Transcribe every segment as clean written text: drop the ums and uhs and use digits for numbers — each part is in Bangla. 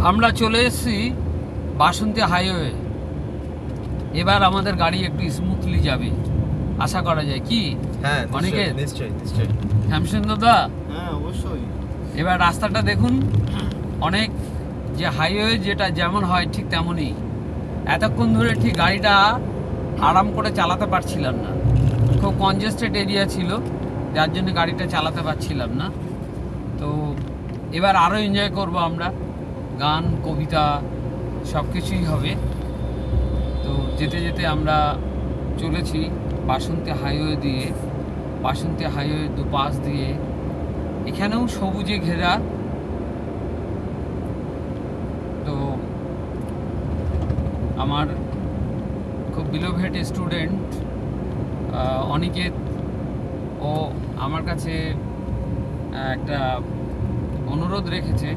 আমরা চলে এসেছি বাসন্তী হাইওয়ে। এবার আমাদের গাড়ি একটু স্মুথলি যাবে আশা করা যায়, কি? হ্যাঁ, অনেকে নিশ্চয়ই নিশ্চয়ই। শ্যামসুন্দরদা, হ্যাঁ, অবশ্যই। এবার রাস্তাটা দেখুন, অনেক যে হাইওয়ে যেটা যেমন হয় ঠিক তেমনই। এতক্ষণ ধরে ঠিক গাড়িটা আরাম করে চালাতে পারছিলাম না, খুব কনজেস্টেড এরিয়া ছিল, যার জন্য গাড়িটা চালাতে পারছিলাম না। তো এবার আরও এনজয় করব আমরা, গান কবিতা সব কিছুই হবে। তো যেতে যেতে আমরা চলেছি বাসন্তী হাইওয়ে দিয়ে। বাসন্তী হাইওয়ে দুপাশ দিয়ে এখানেও সবুজে ঘেরা। তো আমার খুব বিলোভেড স্টুডেন্ট অনিকেত, ও আমার কাছে একটা অনুরোধ রেখেছে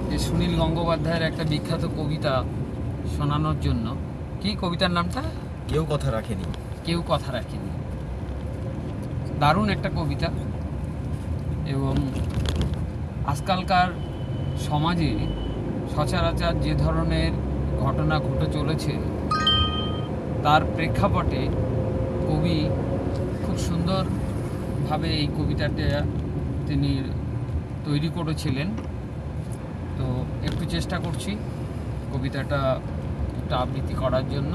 যে সুনীল গঙ্গোপাধ্যায়ের একটা বিখ্যাত কবিতা শোনানোর জন্য। কি কবিতার নামটা? কেউ কথা রাখেনি। কেউ কথা রাখেনি। দারুণ একটা কবিতা। এবং আজকালকার সমাজে সচরাচর যে ধরনের ঘটনা ঘটে চলেছে তার প্রেক্ষাপটে কবি খুব সুন্দরভাবে এই কবিতাটা তিনি তৈরি করেছিলেন। তো একটু চেষ্টা করছি কবিতাটা একটু আবৃত্তি করার জন্য।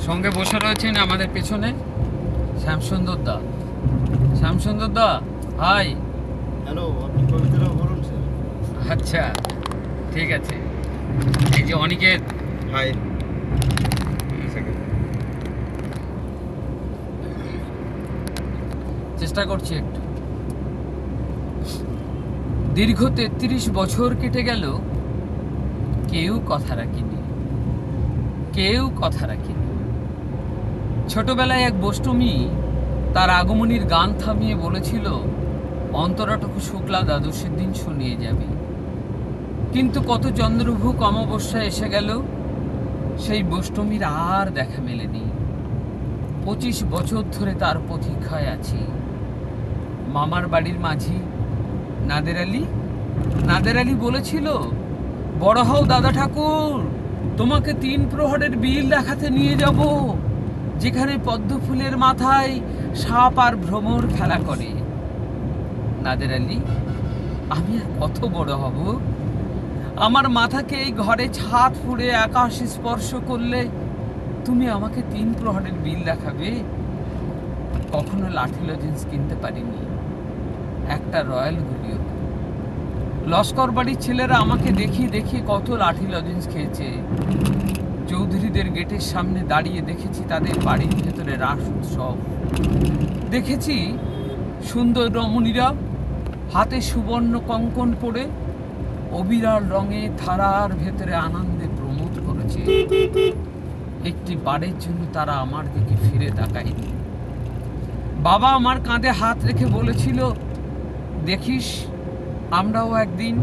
সঙ্গে বসে রয়েছেন আমাদের পেছনে শ্যামসুন্দরদা। শ্যামসুন্দরদা, হাই। হ্যালো, আপনি কবিতাটা বলুন স্যার। আচ্ছা, ঠিক আছে। এই যে অনিকেত, হাই। চেষ্টা করছি একটু। দীর্ঘ ৩৩ বছর কেটে গেল, কেউ কথা রাখেনি, কেউ কথা রাখেনি। ছোটবেলায় এক বষ্টমী তার আগমনীর গান থামিয়ে বলেছিল, অন্তরাটুকু শুক্লা দ্বাদশীর দিন শুনিয়ে যাবে। কিন্তু কত চন্দ্রভুক অমাবস্যা এসে গেল, সেই বষ্টমীর আর দেখা মেলেনি। ২৫ বছর ধরে তার প্রতীক্ষায় আছি। মামার বাড়ির মাঝি নাদের আলী বলেছিল, বড় হও দাদা ঠাকুর, তোমাকে ৩ প্রহরের বিল দেখাতে নিয়ে যাব, যেখানে পদ্ম ফুলের মাথায় সাপ আর ভ্রমর খেলা করে। নাদের আলী, আমি আর কত বড় হব? আমার মাথাকে এই ঘরে ছাদ ফুঁড়ে আকাশ স্পর্শ করলে তুমি আমাকে ৩ প্রহরের বিল দেখাবে? কখনো লাঠি লজেন্স কিনতে পারিনি, একটা রয়্যাল গুলিও। লস্কর বাড়ির ছেলেরা আমাকে দেখিয়ে দেখিয়ে কত লাঠি লজেন্স খেয়েছে। চৌধুরীদের গেটের সামনে দাঁড়িয়ে দেখেছি তাদের বাড়ির ভেতরে রাস উৎসব। দেখেছি সুন্দর রমণীরা হাতে সুবর্ণ কঙ্কণ পরে অবিরাল রঙে ধারার ভেতরে আনন্দে প্রমোদ করেছে। একটি বারের জন্য তারা আমার দিকে ফিরে তাকায়নি। বাবা আমার কাঁধে হাত রেখে বলেছিল, দেখিস আমরাও একদিন।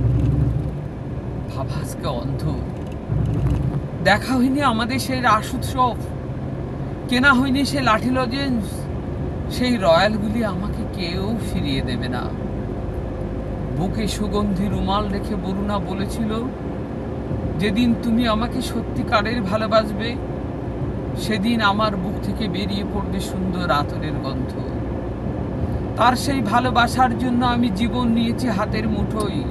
বাবা আজকে অন্ধ। দেখা হয়নি আমাদের সেই রাস উৎসব, কেনা হয়নি সেই লাঠি লজেন্স, সেই রয়্যালগুলি আমাকে কেউ ফিরিয়ে দেবে না। বুকে সুগন্ধি রুমাল রেখে বরুণা বলেছিল, যেদিন তুমি আমাকে সত্যিকারের ভালোবাসবে, সেদিন আমার বুক থেকে বেরিয়ে পড়বে সুন্দর আতরের গন্ধ। তার সেই ভালোবাসার জন্য আমি জীবন নিয়েছি হাতের মুঠোয়।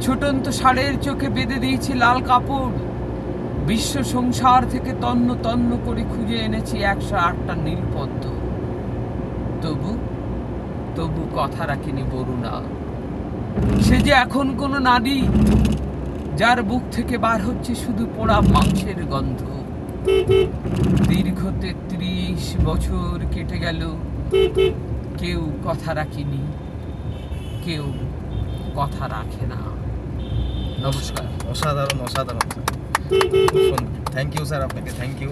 ছুটন্ত ষাঁড়ের চোখে বেঁধে দিয়েছি লাল কাপড়। বিশ্ব সংসার থেকে তন্ন তন্ন করে খুঁজে এনেছি ১০৮টা নীলপদ্ম। তবু কথা রাখিনি বরুণা। সে যে এখন কোনো নারী, যার বুক থেকে বার হচ্ছে শুধু পোড়া মাংসের গন্ধ। দীর্ঘ ৩৩ বছর কেটে গেল, কেউ কথা রাখেনি, কেউ কথা রাখে না। নমস্কার। অসাধারণ অসাধারণ। থ্যাংক ইউ স্যার, আপনাকে থ্যাংক ইউ।